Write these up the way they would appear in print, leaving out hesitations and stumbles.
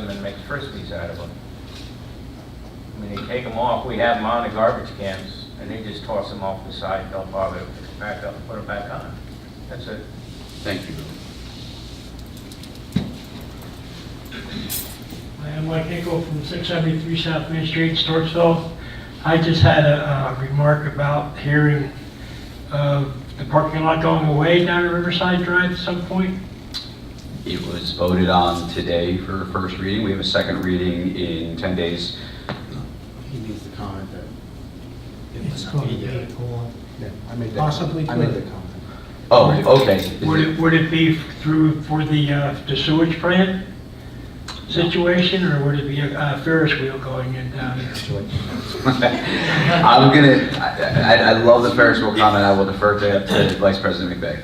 them and make frisbees out of them. I mean, they take them off, we have them on the garbage cans, and they just toss them off the side, don't bother to pick it back up and put it back on. That's it. Thank you. I am Mike Hinkle from 673 South Main Street, Storksville. I just had a remark about hearing the parking lot going away down at Riverside Drive at some point. It was voted on today for first reading. We have a second reading in 10 days. He needs to comment that. It's going to be Yeah, I made that. Possibly I made could. the comment. Oh, okay. Would it be through for the sewage plant situation, or would it be a Ferris wheel going in down there? I love the Ferris wheel comment. I will defer to Vice President McVeigh.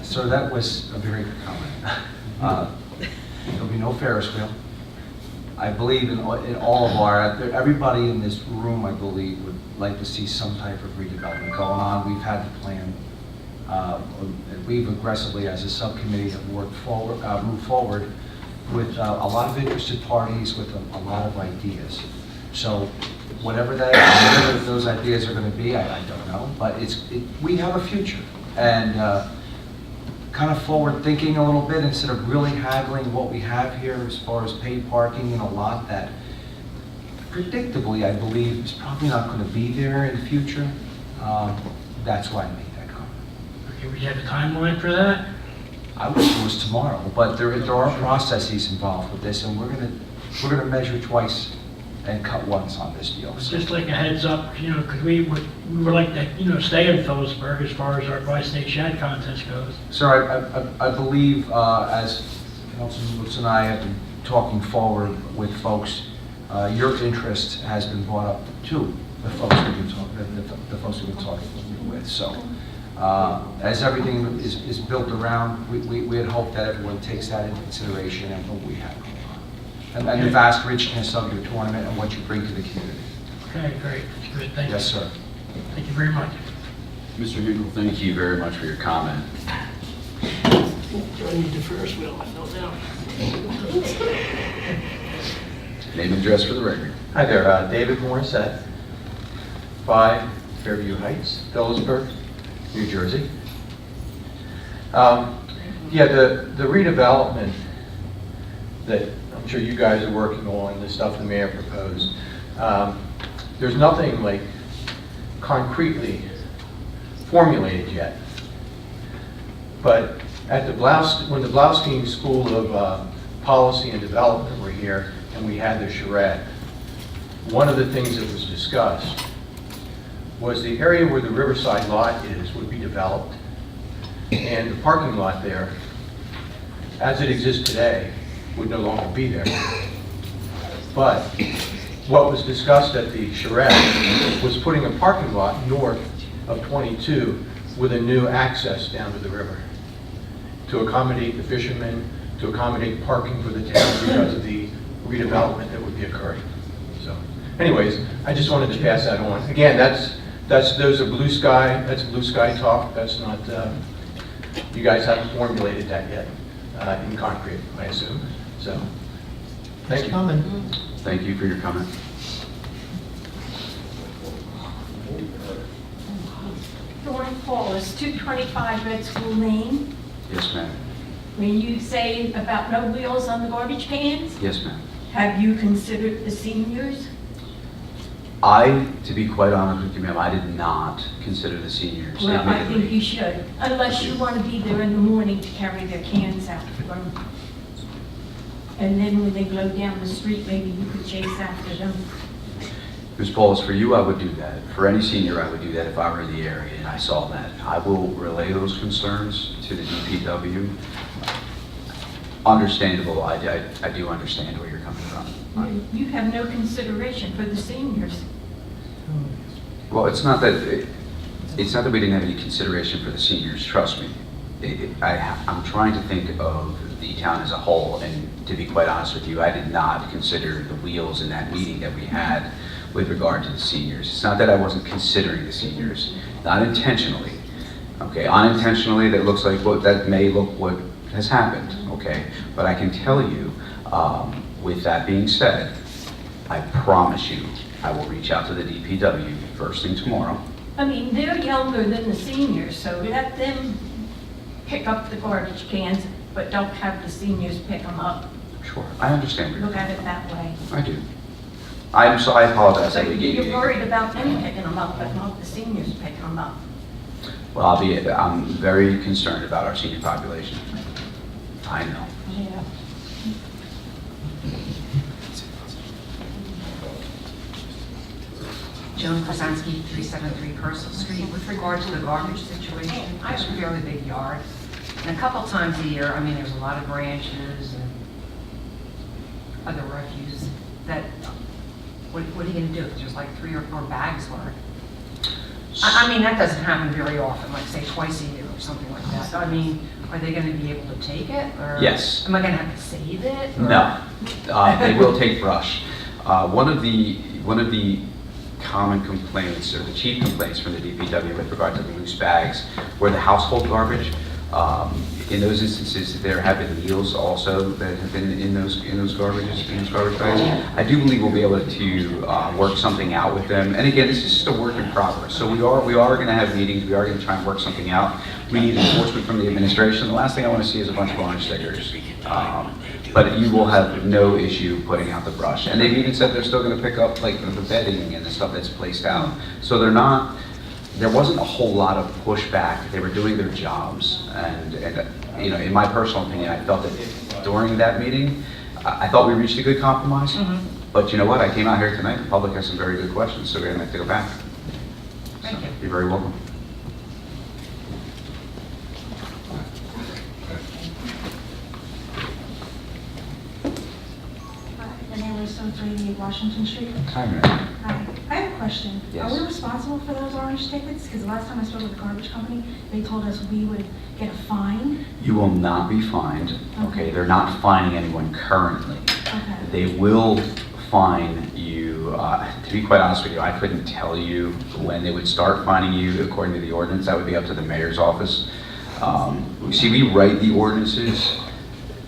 So that was a very good comment. There'll be no Ferris wheel. I believe in all of everybody in this room, I believe, would like to see some type of redevelopment going on. We've had the plan. We've aggressively, as a subcommittee, have moved forward with a lot of interested parties with a lot of ideas. So whatever those ideas are going to be, I don't know, but we have a future, and kind of forward thinking a little bit instead of really haggling what we have here as far as paid parking in a lot that predictably I believe is probably not going to be there in the future. That's why I made that comment. Okay, we have a timeline for that? I wish it was tomorrow, but there are processes involved with this, and we're gonna measure twice and cut once on this deal. So, Just like a heads up, because we would like to, stay in Phillipsburg as far as our bi-state shed contest goes. Sir, I believe as Councilman Lutz and I have been talking forward with folks, your interest has been brought up to the folks we've been talking with. So. As everything is built around, we had hoped that everyone takes that into consideration and what we have going on. And the vast richness of your tournament and what you bring to the community. Okay, great. That's good. Thank you. Yes, sir. Thank you very much. Mr. Hinkle, thank you very much for your comment. Do I need the Ferris wheel? I don't know. Name and address for the record. Hi there, David Morissette, 5 Fairview Heights, Phillipsburg, New Jersey. The redevelopment that I'm sure you guys are working on, the stuff the mayor proposed, there's nothing like concretely formulated yet. But at when the Blaustein School of Policy and Development were here and we had the charrette, one of the things that was discussed was the area where the Riverside lot is would be developed, and the parking lot there, as it exists today, would no longer be there. But what was discussed at the charrette was putting a parking lot north of 22 with a new access down to the river to accommodate the fishermen, to accommodate parking for the town because of the redevelopment that would be occurring. So, anyways, I just wanted to pass that on. Again, those are blue sky. That's blue sky talk. That's not. You guys haven't formulated that yet in concrete, I assume. So, thank you. Thank you for your comment. Dawn Paulus, 225 Red School Lane. Yes, ma'am. When you say about no wheels on the garbage cans, Yes, ma'am. have you considered the seniors? To be quite honest with you, ma'am, I did not consider the seniors. Well, I think admittedly. you should, unless you want to be there in the morning to carry their cans out for them. And then when they blow down the street, maybe you could chase after them. Ms. Paulus, for you, I would do that. For any senior, I would do that if I were in the area and I saw that. I will relay those concerns to the DPW. Understandable, I do understand where you're coming from. You have no consideration for the seniors. Well, it's not that we didn't have any consideration for the seniors, trust me. I'm trying to think of the town as a whole, and to be quite honest with you, I did not consider the wheels in that meeting that we had with regard to the seniors. It's not that I wasn't considering the seniors, not intentionally. Okay, unintentionally, that looks like that may look has happened, okay? But I can tell you, with that being said, I promise you, I will reach out to the DPW first thing tomorrow. I mean, they're younger than the seniors, so let them pick up the garbage cans, but don't have the seniors pick them up. Sure, I understand. what you're- Look at it that way. I do. I apologize. So that we gave you- you're worried about them picking them up, but not the seniors picking them up. Well, I'm very concerned about our senior population. I know. Yeah. Joan Krasinski, 373 Purcell Street. With regard to the garbage situation, I have a fairly big yard. And a couple times a year, I mean, there's a lot of branches and other refuse that, what are you going to do? If there's like 3 or 4 bags worth? I mean, that doesn't happen very often, like say twice a year or something like that. So, I mean, are they going to be able to take it? Or Yes. am I going to have to save it? Or- No, they will take brush. One of the common complaints, or the chief complaints from the DPW with regard to the loose bags, were the household garbage. In those instances, there have been meals also that have been in those garbage bags. I do believe we'll be able to work something out with them. And again, this is just a work in progress. So we are going to have meetings. We are going to try and work something out. We need enforcement from the administration. The last thing I want to see is a bunch of orange stickers. But you will have no issue putting out the brush. And they've even said they're still going to pick up like the bedding and the stuff that's placed out. So there wasn't a whole lot of pushback. They were doing their jobs. And you know, in my personal opinion, I felt that during that meeting, I thought we reached a good compromise. But you know what? I came out here tonight. The public has some very good questions, so we're going to have to go back. Thank you. You're very welcome. My name is 388 Washington Street. Hi, Mary. Hi. I have a question. Yes. Are we responsible for those orange tickets? Because the last time I spoke with the garbage company, they told us we would get a fine. You will not be fined. Okay, they're not fining anyone currently. Okay. They will fine you. To be quite honest with you, I couldn't tell you when they would start fining you according to the ordinance. That would be up to the mayor's office. See, we write the ordinances.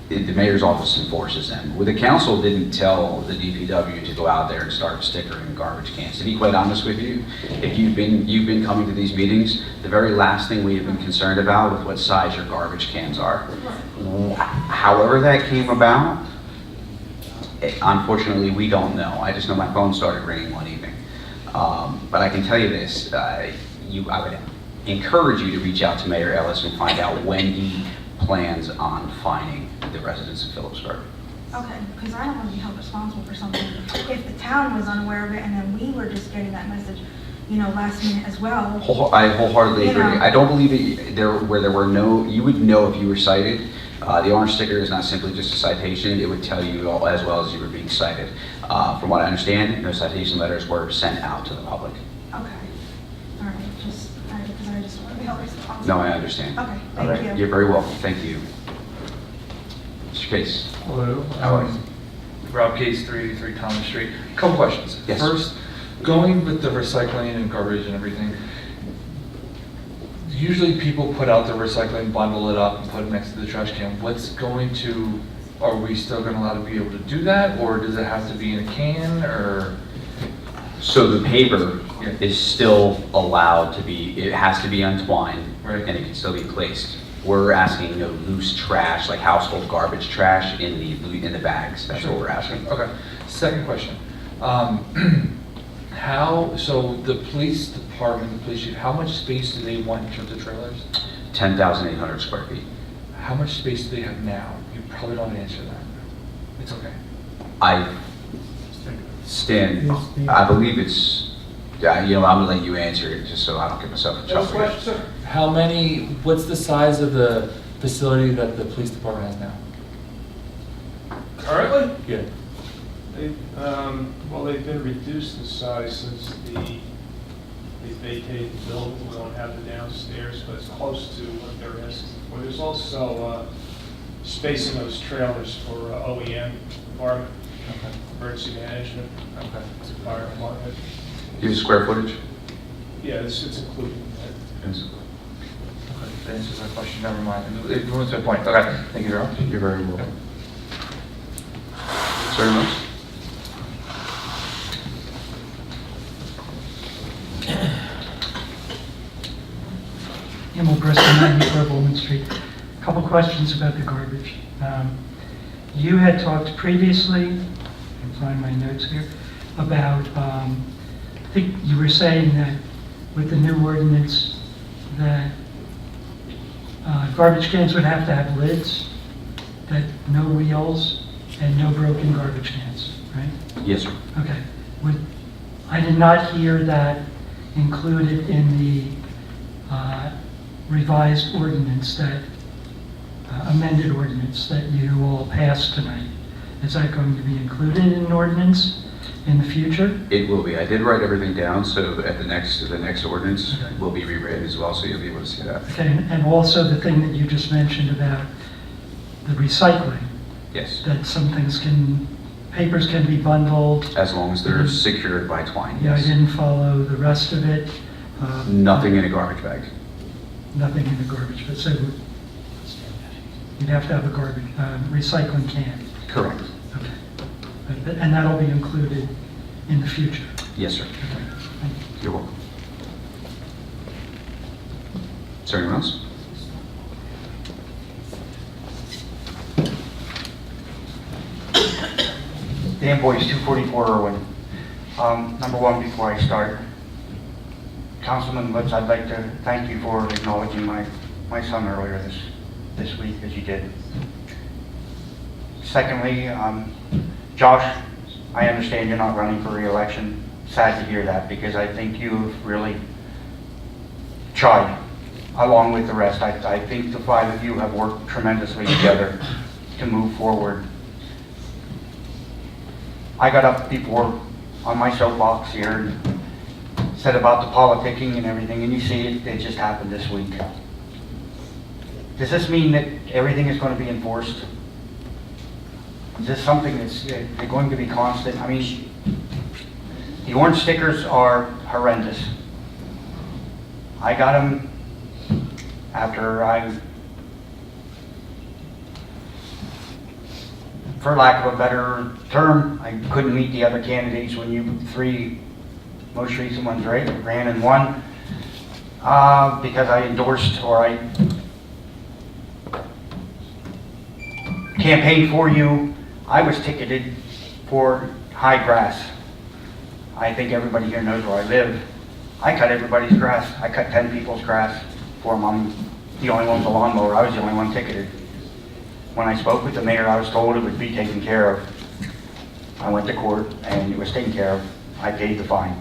The mayor's office enforces them. Well, the council didn't tell the DPW to go out there and start stickering garbage cans. To be quite honest with you, if you've been coming to these meetings, the very last thing we have been concerned about with what size your garbage cans are. However that came about, unfortunately, we don't know. I just know my phone started ringing one evening. But I can tell you this, I would encourage you to reach out to Mayor Ellis and find out when he plans on fining the residents of Phillipsburg. Okay, because I don't want to be held responsible for something. If the town was unaware of it and then we were just getting that message, you know, last minute as well. I wholeheartedly You agree. know. I don't believe there were no, you would know if you were cited. The orange sticker is not simply just a citation. It would tell you as well as you were being cited. From what I understand, no citation letters were sent out to the public. Okay. All right, because I just want to be held responsible. No, I understand. Okay, All thank right. you. You're very welcome. Thank you. Mr. Case. Hello. How are you? Rob Case, 383 Thomas Street. Couple questions. Yes. First, going with the recycling and garbage and everything, usually people put out their recycling, bundle it up, and put it next to the trash can. Are we still going to allow to be able to do that, or does it have to be in a can, or? So the paper Yeah. is still allowed to be, it has to be untwined, Right. and it can still be placed. We're asking no loose trash, like household garbage trash in the bags. That's what we're asking. Okay. Second question. So the police department, the police chief, how much space do they want in terms of trailers? 10,800 square feet. How much space do they have now? You probably don't answer that. It's okay. Stan, I believe it's, I'm gonna let you answer it just so I don't get myself in trouble. What's the size of the facility that the police department has now? Currently, Yeah. they've been reduced in size since they vacated the building. We don't have the downstairs, but it's close to what they're asking for. There's also space in those trailers for OEM, environment, Okay. emergency management, Okay. fire department. Do you have square footage? Yeah, it's included in that. Okay. that answers my question, never mind. It moves my point. Okay, thank you very much. You're very welcome. Sir Ramos? Emil Briscoe, 94 Bowman Street. A couple questions about the garbage. You had talked previously, I can find my notes here, about, I think you were saying that with the new ordinance, that garbage cans would have to have lids, that no wheels, and no broken garbage cans, right? Yes, sir. Okay. I did not hear that included in the revised ordinance, that amended ordinance that you all passed tonight. Is that going to be included in an ordinance in the future? It will be. I did write everything down, so at the next ordinance Okay. will be reread as well, so you'll be able to see that. Okay, and also the thing that you just mentioned about the recycling, Yes, that some things papers can be bundled. as long as they're secured by twine, Yeah, I yes. didn't follow the rest of it. Nothing in a garbage bag. Nothing in the garbage, but so you'd have to have a recycling can. Correct. Okay. And that'll be included in the future. Yes, sir. Okay. Thank you. You're welcome. Is there anyone else? Dan Boyce, 244 Irwin. Number one, before I start, Councilman Litz, I'd like to thank you for acknowledging my son earlier this week, as you did. Secondly, Josh, I understand you're not running for re-election. Sad to hear that, because I think you've really tried, along with the rest. I think the five of you have worked tremendously together to move forward. I got up before on my soapbox here and said about the politicking and everything, and you see it just happened this week. Does this mean that everything is going to be enforced? Is this something that's going to be constant? I mean, the orange stickers are horrendous. I got them after for lack of a better term, I couldn't meet the other candidates when you three most recent ones, right, ran and won, because I endorsed or I campaigned for you. I was ticketed for high grass. I think everybody here knows where I live. I cut everybody's grass. I cut 10 people's grass for them. I'm the only one with a lawnmower. I was the only one ticketed. When I spoke with the mayor, I was told it would be taken care of. I went to court and it was taken care of. I paid the fine.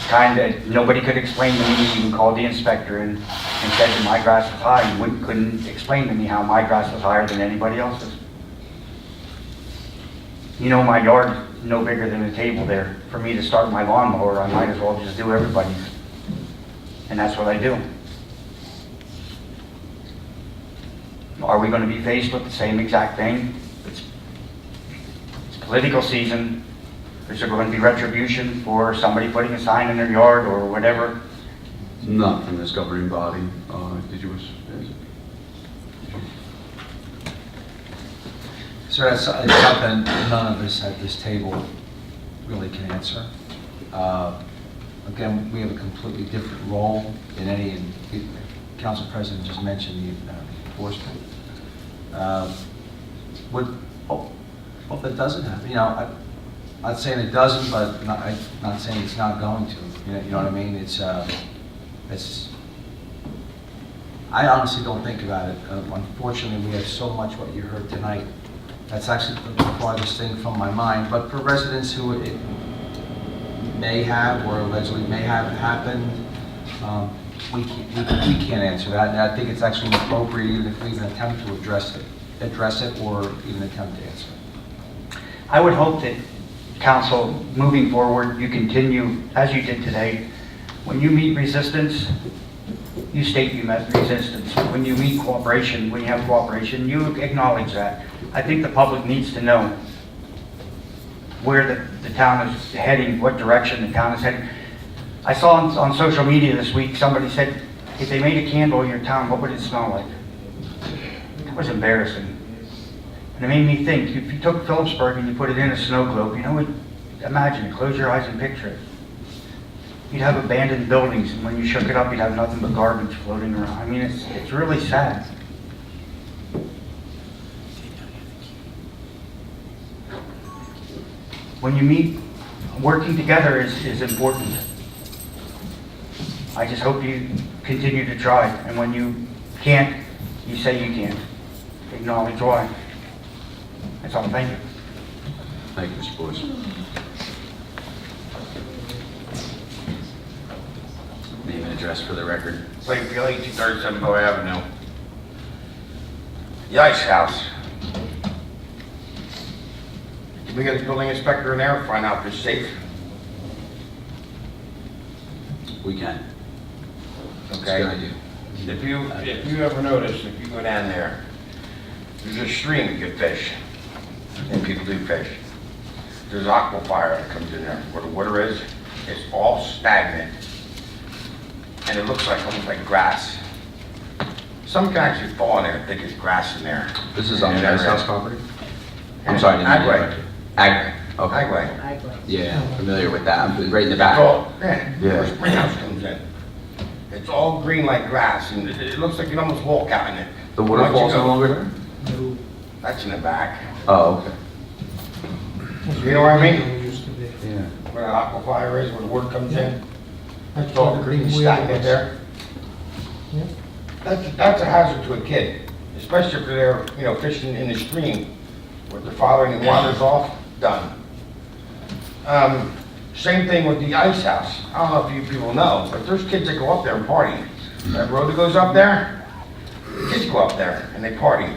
Kind of, nobody could explain to me. Even called the inspector and said that my grass was high. He couldn't explain to me how my grass was higher than anybody else's. You know, my yard's no bigger than a table there. For me to start my lawnmower, I might as well just do everybody's. And that's what I do. Are we going to be faced with the same exact thing? It's political season. Is there going to be retribution for somebody putting a sign in their yard or whatever? Not from this governing body. Did you wish? Sir, it's something none of us at this table really can answer. Again, we have a completely different role in any, and the Council President just mentioned the enforcement. Hope that doesn't happen. You know, I'm not saying it doesn't, but not saying it's not going to. You know what I mean? It's I honestly don't think about it. Unfortunately, we have so much what you heard tonight. That's actually the farthest thing from my mind. But for residents who it may have or allegedly may have happened, we can't answer that. And I think it's actually inappropriate even if we even attempt to address it or even attempt to answer it. I would hope that council, moving forward, you continue, as you did today, when you meet resistance, you state you met resistance. When you meet cooperation, when you have cooperation, you acknowledge that. I think the public needs to know where the town is heading, what direction the town is heading. I saw on social media this week, somebody said, if they made a candle in your town, what would it smell like? That was embarrassing. And it made me think, if you took Phillipsburg and you put it in a snow globe, you know what, imagine it, close your eyes and picture it. You'd have abandoned buildings, and when you shook it up, you'd have nothing but garbage floating around. I mean, it's really sad. When you meet, working together is important. I just hope you continue to try, and when you can't, you say you can't. Acknowledge why. That's all, thank you. Thank you, Mr. Boyce. Name and address for the record. Lakeview, 1837 Bow Avenue. The ice house. Can we get a building inspector in there and find out if it's safe? We can. That's a Okay. good idea. If you ever notice, if you go down there, there's a stream you can fish, and people do fish. There's aquifer that comes in there, where the water is, it's all stagnant, and it looks like, almost like grass. Some can actually fall in there and think it's grass in there. This is on the And ice there house is. property? I'm sorry, I didn't mean to Agway. interrupt you. Agway, okay. Agway. Yeah, I'm familiar with that. I'm right in the It's back. all, yeah, Yeah. where spring house comes in. It's all green like grass, and it looks like you can almost walk out in it. The Once you waterfall's go- no longer there? That's in the back. Oh, okay. You know what I mean? Yeah. Where the aquifer is, where the water comes in. That's It's all where green the wheel stagnant was. there. Yeah. That's a hazard to a kid, especially if they're, fishing in the stream, with the following the water's off, done. Same thing with the ice house. I don't know if you people know, but there's kids that go up there and party. That road that goes up there, kids go up there and they party.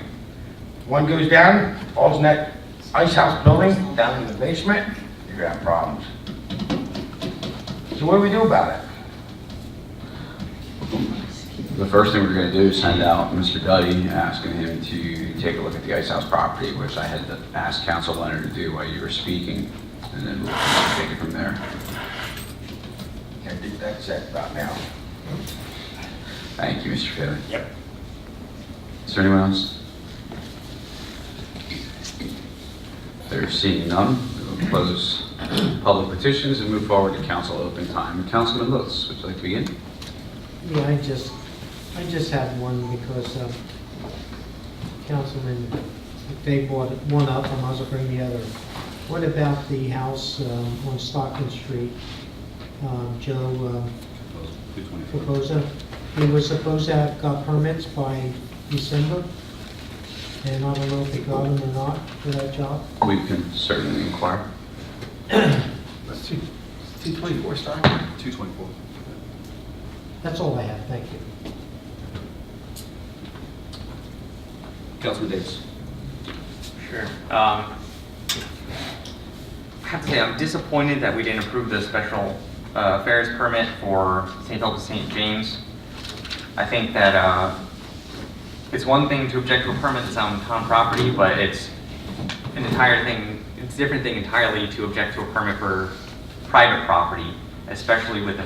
One goes down, falls in that ice house building, down in the basement, you're gonna have problems. So what do we do about it? The first thing we're gonna do is send out Mr. Duddy, asking him to take a look at the ice house property, which I had asked Council Leonard to do while you were speaking, and then we'll take it from there. I think that's it about now. Thank you, Mr. Fitter. Yep. Is there anyone else? There's seeing none, we'll close public petitions and move forward to council open time. Councilman Lutz, would you like to begin? Yeah, I just have one because Councilman McVeigh brought one up, I might as well bring the other. What about the house on Stockton Street? Joe Proposa, he was supposed to have got permits by December, and I don't know if he got them or not for that job. We can certainly inquire. That's 224 starting? 224. That's all I have, thank you. Councilman Davis. Sure. I have to say, I'm disappointed that we didn't approve the special affairs permit for St. Philip St. James. I think that it's one thing to object to a permit that's on town property, but it's an entire thing, it's a different thing entirely to object to a permit for private property, especially with the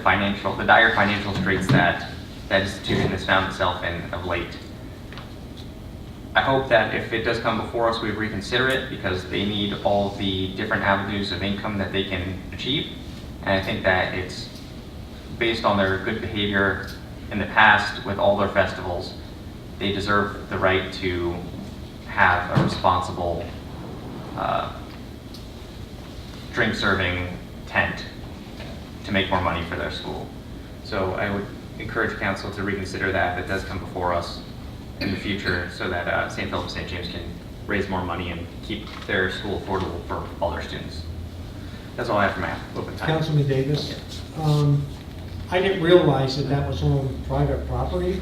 dire financial straits that that institution has found itself in of late. I hope that if it does come before us, we reconsider it because they need all the different avenues of income that they can achieve. And I think that it's based on their good behavior in the past with all their festivals, they deserve the right to have a responsible drink serving tent to make more money for their school. So I would encourage council to reconsider that if it does come before us in the future so that St. Philip St. James can raise more money and keep their school affordable for all their students. That's all I have for my open time. Councilman Davis, I didn't realize that that was on private property,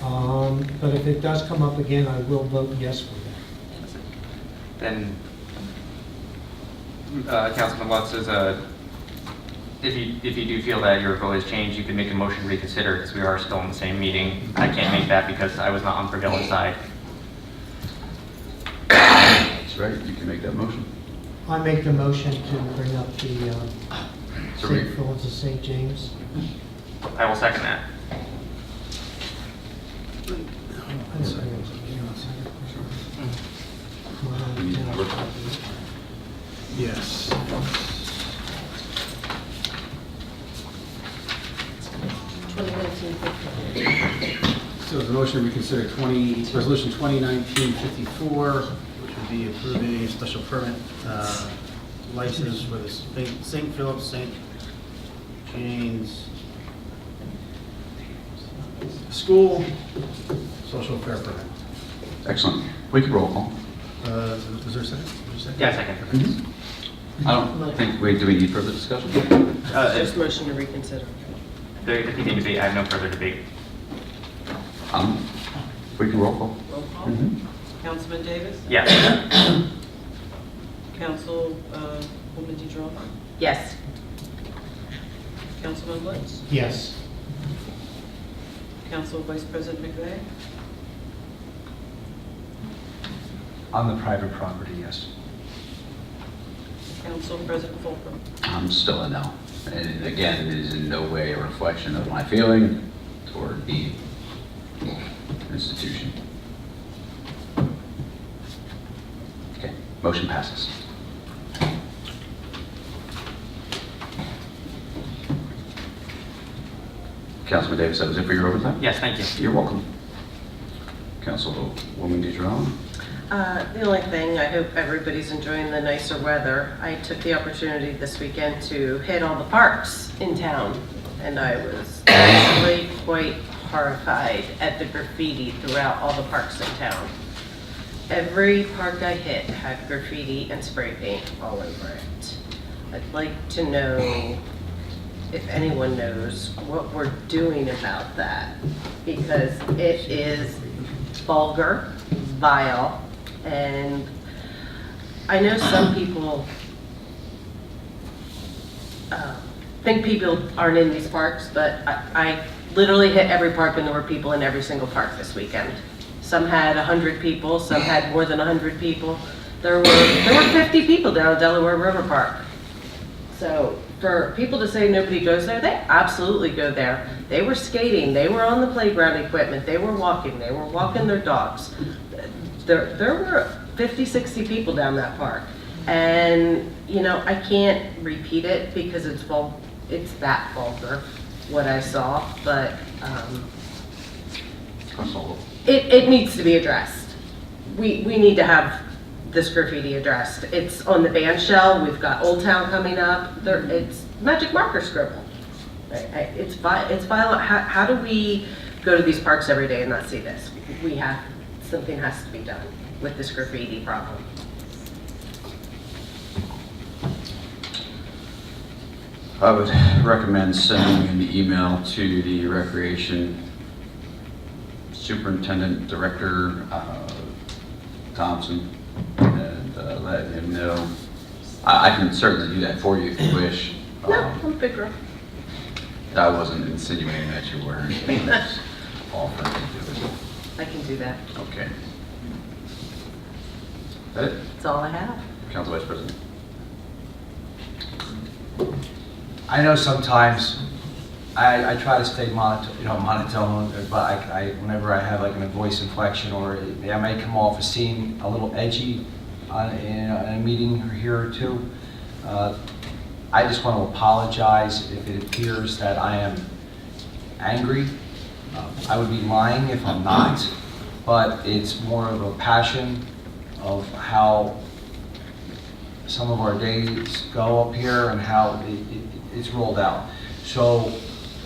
but if it does come up again, I will vote yes for that. Then, Councilman Lutz says, if you do feel that your vote has changed, you can make a motion to reconsider because we are still in the same meeting. I can't make that because I was not on prevailing side. That's right, you can make that motion. I make the motion to bring up the So St. Philip's of St. James. I will second that. Yes. So the motion to reconsider resolution 2019-54, which would be approving a special permit license for the St. Philip's St. James School social fair permit. Excellent. We can roll call. Was there a second? Yeah, second. I don't think, do we need further discussion? Just motion to reconsider. If you need debate, I have no further debate. We can roll call. Roll call. Councilman Davis? Yes. Councilwoman DeJong? Yes. Councilman Blitz? Yes. Council Vice President McVeigh? On the private property, yes. Council President Fulton? I'm still a no. And again, it is in no way a reflection of my feeling toward the institution. Okay, motion passes. Councilman Davis, that was it for your overtime? Yes, thank you. You're welcome. Councilwoman DeJong? The only thing, I hope everybody's enjoying the nicer weather. I took the opportunity this weekend to hit all the parks in town, and I was actually quite horrified at the graffiti throughout all the parks in town. Every park I hit had graffiti and spray paint all over it. I'd like to know if anyone knows what we're doing about that, because it is vulgar, vile, and I know some people think people aren't in these parks, but I literally hit every park and there were people in every single park this weekend. Some had 100 people, some had more than 100 people. There were 50 people down at Delaware River Park. So for people to say nobody goes there, they absolutely go there. They were skating, they were on the playground equipment, they were walking their dogs. There were 50, 60 people down that park. And, you know, I can't repeat it because it's that vulgar, what I saw, but it needs to be addressed. We need to have this graffiti addressed. It's on the band shell. We've got Old Town coming up. It's magic marker scribble. It's violent. How do we go to these parks every day and not see this? Something has to be done with this graffiti problem. I would recommend sending an email to the Recreation Superintendent Director Thompson and let him know. I can certainly do that for you if you wish. No, I'm a big girl. I wasn't insinuating that you were. That's all for me to do. I can do that. Okay. That it? That's all I have. Council Vice President. I know sometimes I try to stay monotone, but whenever I have like a voice inflection or I may come off as seeming a little edgy in a meeting here or two. I just want to apologize if it appears that I am angry. I would be lying if I'm not, but it's more of a passion of how some of our days go up here and how it's rolled out. So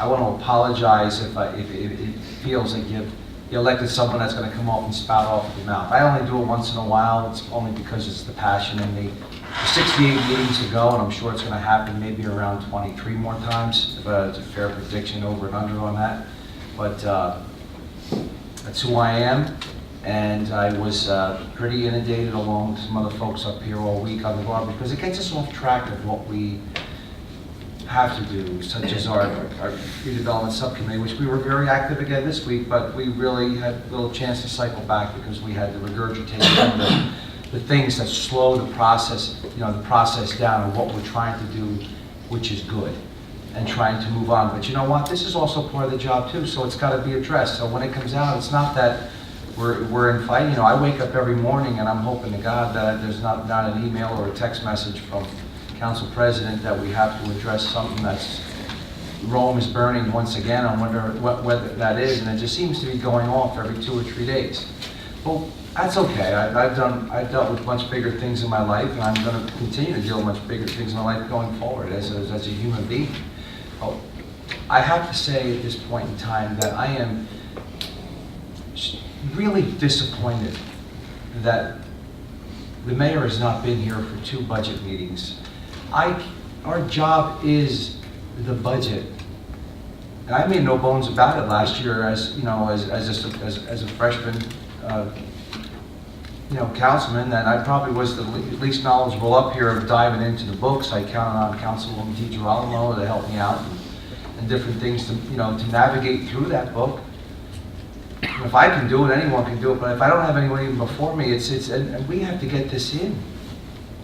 I want to apologize if it feels like you elected someone that's going to come off and spout off of the mouth. I only do it once in a while. It's only because it's the passion in me. 68 meetings to go, and I'm sure it's going to happen maybe around 23 more times. But it's a fair prediction over and under on that. But that's who I am. And I was pretty inundated along with some other folks up here all week on the garbage because it gets us off track of what we have to do, such as our redevelopment subcommittee, which we were very active again this week, but we really had a little chance to cycle back because we had to regurgitate some of the things that slow the process, the process down and what we're trying to do, which is good. and trying to move on. But you know what? This is also part of the job too, so it's got to be addressed. So when it comes out, it's not that we're in fight. You know, I wake up every morning and I'm hoping to God that there's not an email or a text message from Council President that we have to address something that's Rome is burning once again. I wonder whether that is, and it just seems to be going off every 2 or 3 days. Well, that's okay. I've dealt with much bigger things in my life, and I'm going to continue to deal with much bigger things in my life going forward as a human being. Oh, I have to say at this point in time that I am really disappointed that the mayor has not been here for 2 budget meetings. Our job is the budget. And I made no bones about it last year as, you know, as a freshman, you know, councilman, that I probably was the least knowledgeable up here of diving into the books. I counted on Councilwoman DiGirolamo to help me out and different things to, you know, to navigate through that book. And if I can do it, anyone can do it, but if I don't have anyone even before me, and we have to get this in.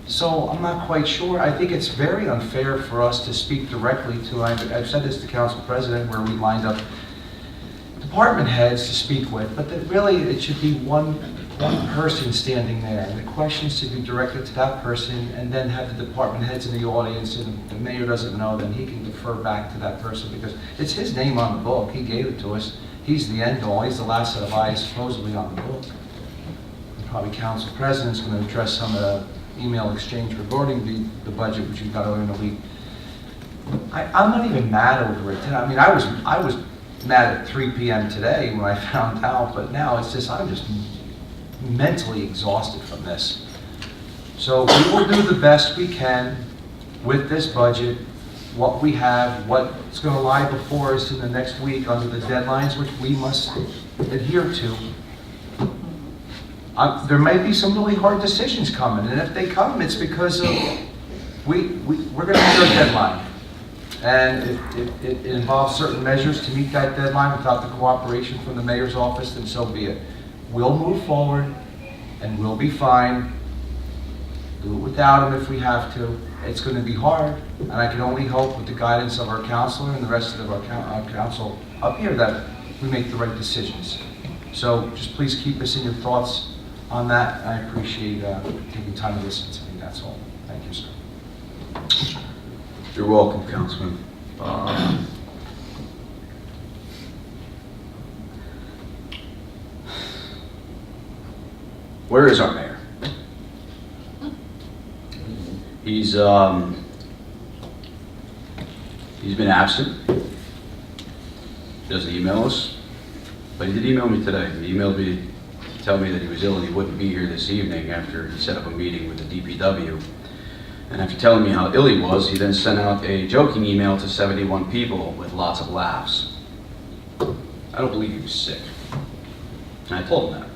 So I'm not quite sure. I think it's very unfair for us to speak directly to, I've said this to Council President, where we lined up department heads to speak with, but that really it should be one person standing there, and the questions should be directed to that person, and then have the department heads in the audience, and if the mayor doesn't know, then he can defer back to that person, because it's his name on the book. He gave it to us. He's the end all. He's the last set of eyes supposedly on the book. And probably Council President's going to address some of the email exchange regarding the budget, which we got earlier in the week. I'm not even mad over it. I mean, I was mad at 3 p.m. today when I found out, but now it's just, I'm just mentally exhausted from this. So we will do the best we can with this budget, what we have, what's going to lie before us in the next week under the deadlines which we must adhere to. There may be some really hard decisions coming, and if they come, it's because of we're going to meet our deadline. And it involves certain measures to meet that deadline without the cooperation from the mayor's office, then so be it. We'll move forward, and we'll be fine. Do it without him if we have to. It's going to be hard, and I can only hope with the guidance of our counselor and the rest of our council up here that we make the right decisions. So just please keep us in your thoughts on that. I appreciate taking time to listen to me. That's all. Thank you, sir. You're welcome, Councilman. Where is our mayor? He's been absent. He doesn't email us, but he did email me today. He emailed me to tell me that he was ill and he wouldn't be here this evening after he set up a meeting with the DPW. And after telling me how ill he was, he then sent out a joking email to 71 people with lots of laughs. I don't believe he was sick. And I told him that.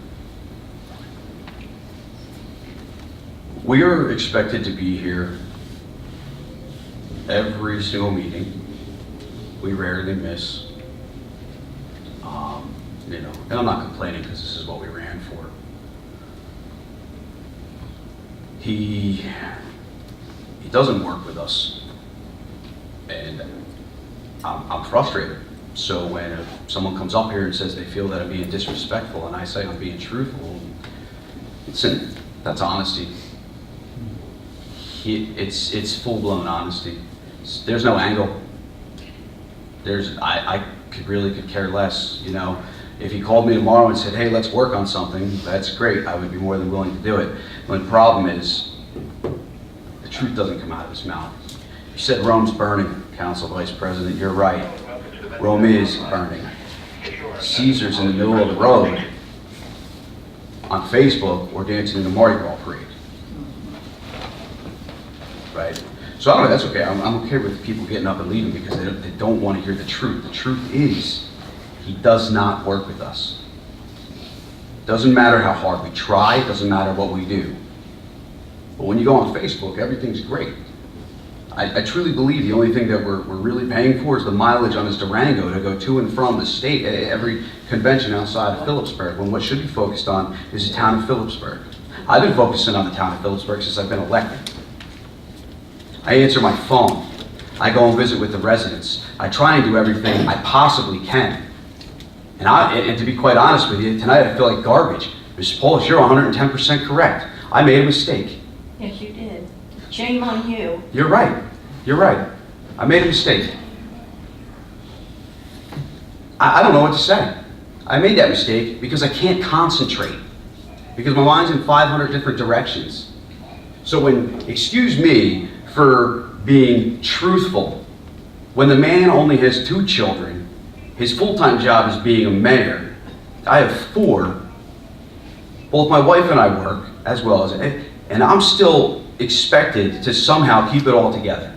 We are expected to be here every single meeting. We rarely miss. You know, and I'm not complaining because this is what we ran for. He doesn't work with us, and I'm frustrated. So when someone comes up here and says they feel that I'm being disrespectful, and I say I'm being truthful, that's honesty. It's full-blown honesty. There's no angle. I could care less, you know. If he called me tomorrow and said, hey, let's work on something, that's great. I would be more than willing to do it. But the problem is, the truth doesn't come out of his mouth. You said Rome's burning, Council Vice President. You're right. Rome is burning. Caesar's in the middle of the road on Facebook or dancing in the Mardi Gras parade. Right? So I don't know, that's okay. I'm okay with people getting up and leaving because they don't want to hear the truth. The truth is, he does not work with us. Doesn't matter how hard we try, doesn't matter what we do. But when you go on Facebook, everything's great. I truly believe the only thing that we're really paying for is the mileage on his Durango to go to and from the state at every convention outside of Phillipsburg, when what should be focused on is the town of Phillipsburg. I've been focusing on the town of Phillipsburg since I've been elected. I answer my phone. I go and visit with the residents. I try and do everything I possibly can. And to be quite honest with you, tonight I feel like garbage. Mrs. Polish, you're 110% correct. I made a mistake. Yes, you did. Shame on you. You're right. You're right. I made a mistake. I don't know what to say. I made that mistake because I can't concentrate. Because my mind's in 500 different directions. So excuse me for being truthful, when the man only has 2 children, his full-time job is being a mayor. I have 4. Both my wife and I work, as well as, and I'm still expected to somehow keep it all together.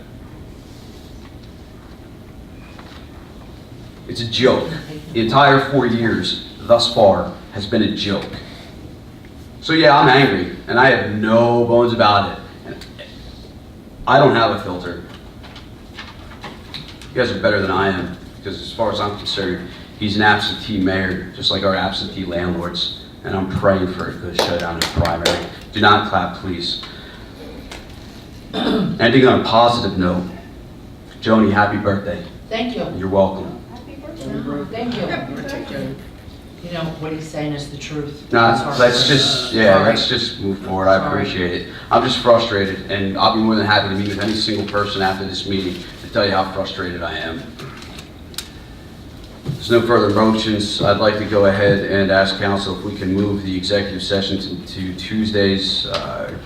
It's a joke. The entire 4 years thus far has been a joke. So yeah, I'm angry, and I have no bones about it. And I don't have a filter. You guys are better than I am, because as far as I'm concerned, he's an absentee mayor, just like our absentee landlords, and I'm praying for a good showdown in the primary. Do not clap, please. Ending on a positive note, Joni, happy birthday. Thank you. You're welcome. Thank you. You know, what he's saying is the truth. Nah, let's just move forward. I appreciate it. I'm just frustrated, and I'll be more than happy to meet with any single person after this meeting to tell you how frustrated I am. There's no further motions. I'd like to go ahead and ask council if we can move the executive session to Tuesday's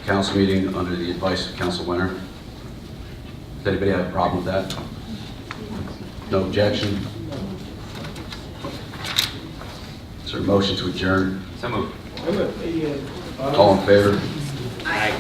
council meeting under the advice of Council Winter. Does anybody have a problem with that? No objection? Is there a motion to adjourn? So moved. All in favor? Aye.